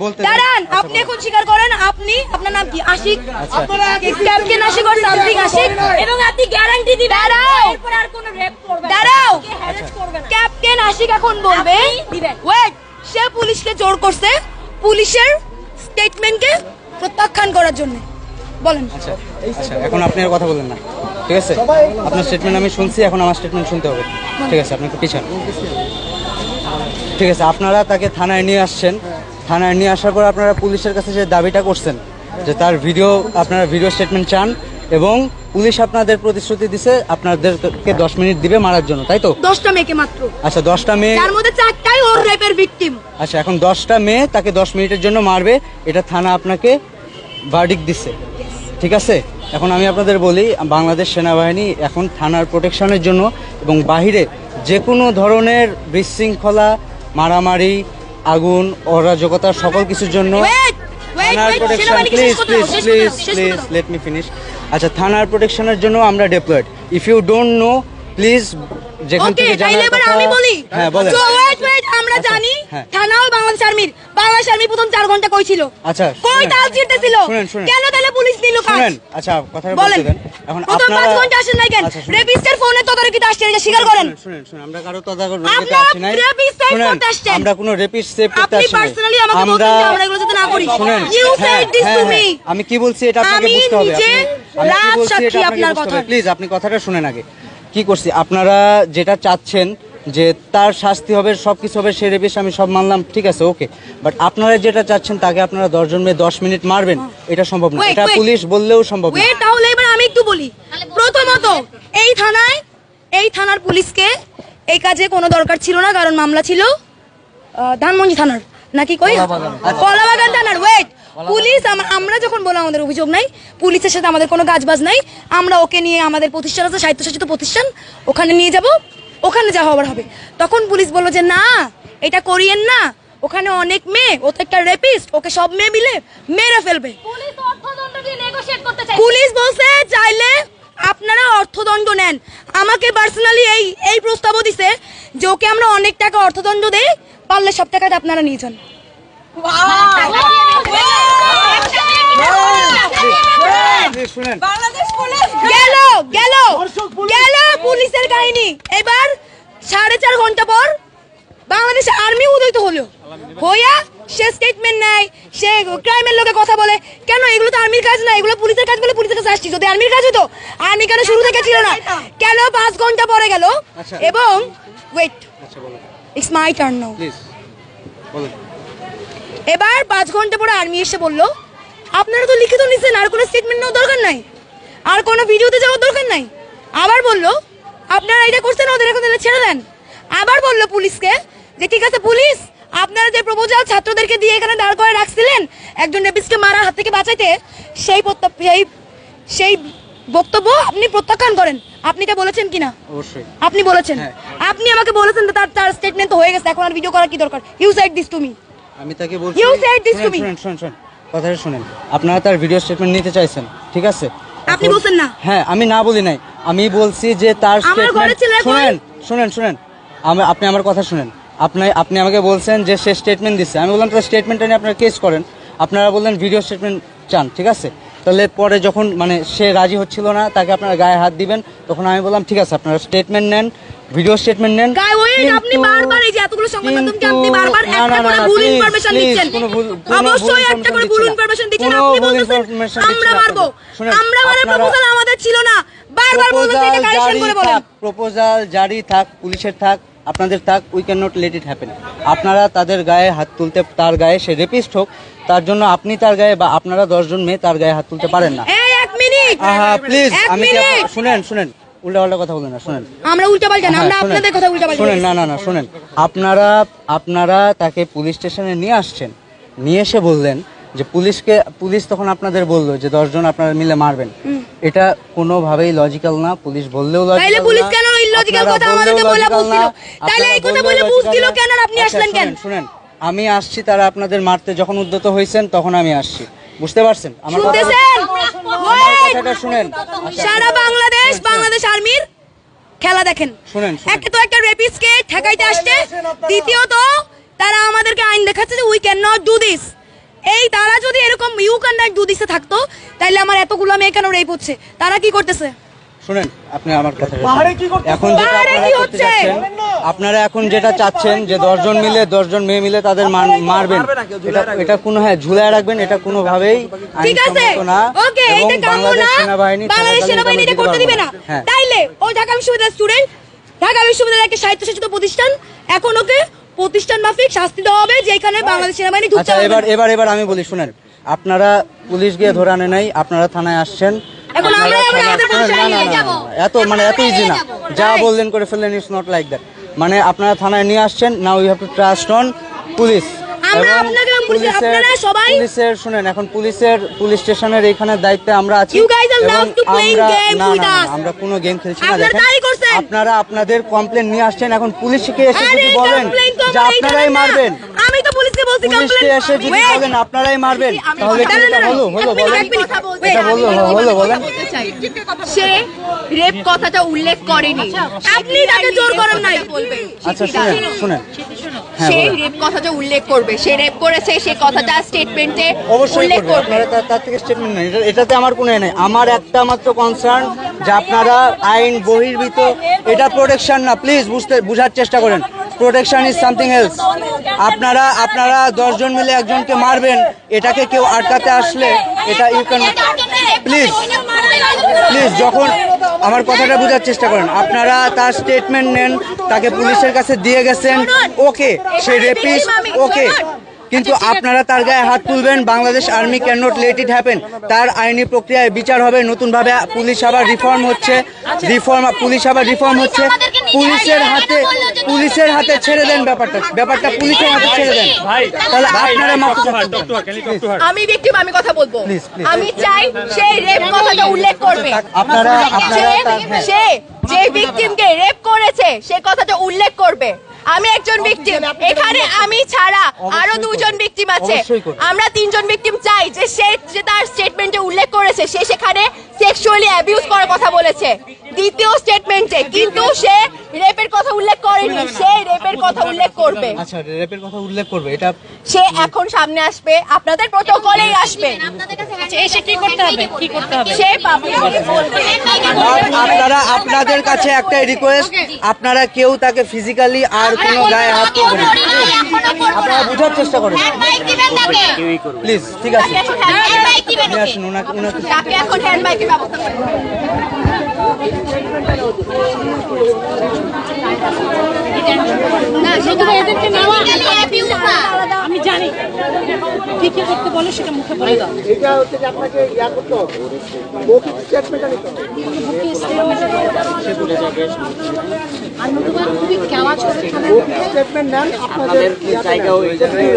বলতে দাঁড়ান, আপনি এখন স্বীকার করেন, আপনি আপনার নাম কি? আশিক, আপনারা ক্যাপ্টেন আশিক আর সামথিং আশিক, এবং আপনি গ্যারান্টি দিবেন দাঁড়াও এরপর আর কোনো রেপ করবে না, দাঁড়াও হ্যারাস করবে না। ক্যাপ্টেন আশিক এখন বলবে ওয়েট, সে পুলিশকে জোর করছে পুলিশের স্টেটমেন্টকে প্রত্যাখ্যান করার জন্য, বলেন। আচ্ছা আচ্ছা, এখন আপনি আর কথা বলেন না, ঠিক আছে? আপনার স্টেটমেন্ট আমি শুনছি, এখন আমার স্টেটমেন্ট শুনতে হবে, ঠিক আছে? আপনি একটু পিছান, ঠিক আছে? আপনারা তাকে থানায় নিয়ে আসছেন, থানায় নিয়ে আসার পর আপনারা পুলিশের কাছে যে দাবিটা করছেন যে তার ভিডিও, আপনারা ভিডিও স্টেটমেন্ট চান, এবং পুলিশ আপনাদের প্রতিশ্রুতি দিছে আপনাদেরকে 10 মিনিট দিবে মারার জন্য, তাই তো? 10টা মেয়েকে মাত্র। আচ্ছা, 10টা মেয়ে, তার মধ্যে 4টাই ওর রেপের ভিকটিম। আচ্ছা, এখন 10টা মেয়ে তাকে 10 মিনিটের জন্য মারবে, এটা থানা আপনাকে ভার্ডিক্ট দিচ্ছে, ঠিক আছে? এখন আমি আপনাদের বলি, বাংলাদেশ সেনাবাহিনী এখন থানার প্রোটেকশনের জন্য এবং বাহিরে যে কোনো ধরনের বিশৃঙ্খলা, মারামারি, আগুন, অরাজকতা, সকল কিছুর জন্য থানার protection, please please please please let me finish. আচ্ছা, থানার প্রোটেকশনের জন্য আমরা deployed. If you don't know, please যেখান থেকে জানার কথা, আমি বলি। হ্যাঁ, বলেন। আমরা জানি থানাও বাংলাদেশ আর্মির, বাংলাদেশ আর্মি প্রথম 4 ঘন্টা কই ছিল? আচ্ছা, কই তাল ছিড়তেছিল? কেন তাহলে পুলিশ নিল কাজ? শুনেন, আচ্ছা কথাটা বলতে দেন। এখন প্রথম 5 ঘন্টা আসেন নাই কেন? রেপিস্টের ফোনে তদারকিতে আসছে, এটা স্বীকার করেন। শুনেন, আমরা কারো তদারকিতে আসি নাই। শুনেন, আমরা কোনো রেপিস্ট সেভ করতে আসি নাই। আপনি পার্সোনালি আমাকে বলছেন যে আমরা এগুলো যাতে না করি। শুনেন, you said this to me. আমি কি বলছি এটা আপনাকে বুঝতে হবে। আমি রাত সাক্ষী আপনার কথা। প্লিজ আপনি কথাটা শুনেন আগে। কি করছি, আপনারা যেটা চাচ্ছেন যে তার শাস্তি হবে, সবকিছু হবে, সে রেপিস্ট, আমি সব মানলাম, ঠিক আছে, ওকে। বাট আপনারা যেটা চাচ্ছেন তাকে আপনারা 10 জন মেয়ে 10 মিনিট মারবেন, এটা সম্ভব না। এটা পুলিশ বললেও সম্ভব না। তাহলে এবার আমি একটু বলি। প্রথমত এই থানার পুলিশকে এই কাজে কোনো দরকার ছিল না, কারণ মামলা ছিল ধানমন্ডি থানার, নাকি কই কলাবাগান থানার। ওয়েট, পুলিশ আমরা যখন বললাম আমাদের অভিযোগ নাই, পুলিশের সাথে আমাদের কোনো কাজবাজ নাই, আমরা ওকে নিয়ে আমাদের প্রতিষ্ঠান আছে, স্বায়ত্তশাসিত প্রতিষ্ঠান, ওখানে নিয়ে যাব, ওখানে যা হবার হবে। তখন পুলিশ বললো যে না, এটা করিয়েন না, ওখানে অনেক মেয়ে, ও তো একটা রেপিস্ট, ওকে সব মেয়ে মিলে মেরে ফেলবে। পুলিশ বলছে চাইলে আপনারা অর্থদণ্ড নেন। আমাকে পার্সোনালি এই প্রস্তাবও দিছে যে ওকে আমরা অনেক টাকা অর্থদণ্ড দেই, পারলে সব টাকাটা আপনারা নিয়ে যান। গেল পুলিশের কাহিনী। এবার 4.5 ঘন্টা পর বাংলাদেশ আর্মি উদয়িত হলো, হইয়া সে স্টেটমেন্ট নেয়, সে ক্রাইমের লোকে কথা বলে। কেন? এগুলো তো আর্মির কাজ না, এগুলো পুলিশের কাজ বলে পুলিশের কাছে আসছি। যদি আর্মির কাজ হতো, আর্মি কেন শুরু থেকে ছিল না? কেন 5 ঘন্টা পরে গেল? এবং wait, it's my turn now. এবার 5 ঘন্টা পরে আর্মি এসে বলল আপনারা তো লিখিত নিছেন, আর কোনো স্টেটমেন্ট নেওয়ার দরকার নাই, আর কোনো ভিডিওতে যাওয়ার দরকার নাই। আবার বলল আপনারা এটা করছেন, ওদের এখন ছেড়ে দেন। আবার বলল পুলিশকে যে ঠিক আছে পুলিশ, আপনারা যে প্রপোজাল ছাত্রদেরকে দিয়ে এখানে দাঁড় করে রাখছিলেন একজন রেপিস্টকে মারার হাত থেকে বাঁচাইতে, সেই বক্তব্য আপনি প্রত্যাখ্যান করেন। আপনি এটা বলেছেন কিনা? অবশ্যই আপনি বলেছেন। আপনি আমাকে বলেছেন তার স্টেটমেন্ট তো হয়ে গেছে, এখন আর ভিডিও করার কি দরকার? You said this to me. আমি তাকে বলছি, you said this to me. শুনুন, কথাটা শুনেন। আপনারা তার ভিডিও স্টেটমেন্ট নিতে চাইছেন, ঠিক আছে? আপনি বলছেন না? হ্যাঁ, আমি না বলি নাই, আমি বলছি যে তার স্টেটমেন্ট শুনেন, আপনি আমার কথা শুনেন। আপনি আমাকে বলছেন যে সে স্টেটমেন্ট দিচ্ছে, আমি বললাম তার স্টেটমেন্টটা নিয়ে আপনারা কেস করেন। আপনারা বললেন ভিডিও স্টেটমেন্ট চান, ঠিক আছে? তাহলে পরে যখন সে রাজি হচ্ছিল না, তাকে আপনারা গায়ে হাত দিবেন, তখন আমি বললাম ঠিক আছে আপনারা স্টেটমেন্ট নেন, ভিডিও স্টেটমেন্ট নেন। আপনি বারবার এই যে এতগুলো সংবাদ মাধ্যমকে আপনি বারবার একটা করে ভুল ইনফরমেশন দিচ্ছেন। অবশ্যই একটা করে ভুল ইনফরমেশন দিচ্ছেন। আপনি বলছেন আমরা মারবো, আমরা মারার প্রপোজাল আমাদের ছিল না। বারবার বলছেন এটা কারেকশন করে বলেন। প্রপোজাল জারি থাক, পুলিশের থাক, আপনাদের থাক, we can not let it happen. আপনারা তাদের গায়ে হাত তুলতে, তার গায়ে সে রেপিস্ট হোক, তার জন্য আপনি তার গায়ে বা আপনারা 10 জন মেয়ে তার গায়ে হাত তুলতে পারেন না। এই 1 মিনিট, প্লিজ আমি শুনেন, উল্টাপাল্টা কথা বলেন না। শুনেন, আমরা উল্টাপাল্টা না, আমরা আপনাদের কথা উল্টাপাল্টা। শুনেন, না শুনেন। আপনারা তাকে পুলিশ স্টেশনে নিয়ে আসছেন, নিয়ে এসে বললেন যে পুলিশ তখন আপনাদের বললো যে 10 জন আপনারা মিলে মারবেন। এটা কোনোভাবেই লজিক্যাল না। পুলিশ বললেও লজিক্যাল না। তাইলে পুলিশ কেন ইলজিক্যাল কথা আমাদেরকে বলে বুঝছিল? তাইলে এই কথা বলে বুঝছিল কেন? আর আপনি আসলেন কেন? শুনেন, আমি আসছি তারা আপনাদের মারতে যখন উদ্যত হয়েছেন তখন আমি আসছি, বুঝতে পারছেন? আমার কথাটা শুনেন। সারা বাংলাদেশ আর্মির খেলা দেখেন। শুনেন, একটা তো একটা রেপিস্টকে ঠেকাইতে আসছে, দ্বিতীয়ত তারা আমাদেরকে আইন দেখাচ্ছে যে we can not do this. এই তারা যদি এরকম ইউ ক্যান লাইক ডু দিসে থাকতো তাহলে আমার এতগুলো মেয়ে কেন রেপ হচ্ছে? তারা কি করতেছে? শুনেন, আপনি আমার কথা এখন যেটা আপনারা করতে চাচ্ছেন, আপনারা এখন যেটা চাচ্ছেন যে 10 জন মিলে 10 জন মেয়ে মিলে তাদের মারবেন, এটা কোনো ঝুলায় রাখবেন, এটা কোনোভাবেই ঠিক আছে না। ওকে, এটা কাম্য না। বাংলাদেশ সেনাবাহিনী এটা করতে দিবে না। তাইলে ওই ঢাকা বিশ্ববিদ্যালয়ের স্টুডেন্ট, ঢাকা বিশ্ববিদ্যালয়ের একটা স্বায়ত্তশাসিত প্রতিষ্ঠান, এখন ওকে প্রতিষ্ঠান মাফিক শাস্তি দেওয়া হবে যেখানে বাংলাদেশ সেনাবাহিনী ঢুকতে হবে। এবার আমি বলি, শুনেন, আপনারা পুলিশ গিয়ে ধরে আনে নাই, আপনারা থানায় আসছেন। এখন আমরা আমাদের প্রতিষ্ঠানে নিয়ে যাব। এত ইজি না, যা বললেন করে ফেললেন, ইটস নট লাইক দ্যাট। মানে আপনারা থানায় নিয়ে আসছেন, now you have to trust on police. শুনেন, এখন পুলিশ স্টেশনের এখানে দায়িত্বে আমরা আছি। আমরা কোনো গেম খেলছি না। দেখেন, আপনারা আপনাদের কমপ্লেন নিয়ে আসছেন, এখন পুলিশকে এসে যদি বলেন যে আপনারাই মারবেন, আমি তো পুলিশকে বলছি পুলিশকে এসে যদি বলেন আপনারাই মারবেন, তাহলে কি এটা হলো বলেন? এটা হলো বলেন? সে রেপ কথাটা উল্লেখ করেনি, আপনি তাকে জোর করেন নাই। আচ্ছা শুনেন, সে রেপ কথাটা উল্লেখ করবে, সে রেপ করেছে সে কথাটা স্টেটমেন্টে অবশ্যই উল্লেখ করবে। করবে। আপনারা তার থেকে স্টেটমেন্ট নেন, এটাতে আমার কোনো নেই। আমার একটা মাত্র কনসার্ন যে আপনারা আইন বহির্ভূত, এটা প্রোটেকশন না। প্লিজ বুঝার চেষ্টা করেন, প্রোটেকশন ইজ সামথিং এলস। আপনারা 10 জন মিলে একজনকে মারবেন, এটাকে কেউ আটকাতে আসলে এটা ইউ ক্যান প্লিজ যখন আমার কথাটা বোঝার চেষ্টা করেন, আপনারা তার স্টেটমেন্ট নেন, তাকে পুলিশের কাছে দিয়ে গেছেন, ওকে, সে রেপিস্ট, ওকে, কিন্তু আপনারা তার গায়ে হাত তুলবেন। Bangladesh army can not let it happen. তার আইনি প্রক্রিয়ায় বিচার হবে, নতুনভাবে পুলিশ আবার রিফর্ম হচ্ছে, পুলিশের হাতে ছেড়ে দেন ব্যাপারটা পুলিশের হাতে ছেড়ে দেন। তাহলে আপনারা আমি ভিকটিম, আমি কথা বলবো। Please. আমি চাই সে রেপ কথাটা উল্লেখ করবে। সে যে ভিকটিমকে রেপ করেছে সে কথাটা উল্লেখ করবে। আমি একজন ভিকটিম, এখানে আমি ছাড়া আরো 2 জন ভিকটিম আছে। আমরা 3 জন ভিকটিম চাই যে সে যে তার স্টেটমেন্টে উল্লেখ করেছে সে সেখানে সেক্সুয়ালি অ্যাবিউজ করার কথা বলেছে দ্বিতীয় স্টেটমেন্টে, কিন্তু সে রেপের কথা উল্লেখ করেনি। সে রেপের কথা উল্লেখ করবে। আচ্ছা, রেপের কথা উল্লেখ করবে, এটা সে এখন সামনে আসবে, আপনাদের প্রটোকলেই আসবে। এসে কি করতে হবে? সে পাবলিকলি বলবে। আপনাদের কাছে একটাই রিকোয়েস্ট, আপনারা কেউ তাকে ফিজিক্যালি আর কোনো গায়ে হাত তুলবেন না। আপনারা বোঝার চেষ্টা করেন প্লিজ। ঠিক আছে, নিয়ে আসুন ওনাকে। তাকে এখন হ্যান্ড বাইকের ব্যবস্থা করুন। না সেটা এদেরকে নেওয়া আমি জানি কি কি করতে বলে সেটা মুখে বলে দাও। এটা হচ্ছে যে আপনাকে করতে হবে, মৌখিক স্টেটমেন্টটা নিতে হবে। আর নতুবা খুবই কেওয়া ছোট স্টেটমেন্ট নেন আপনাদের জায়গা ওই জায়গায়।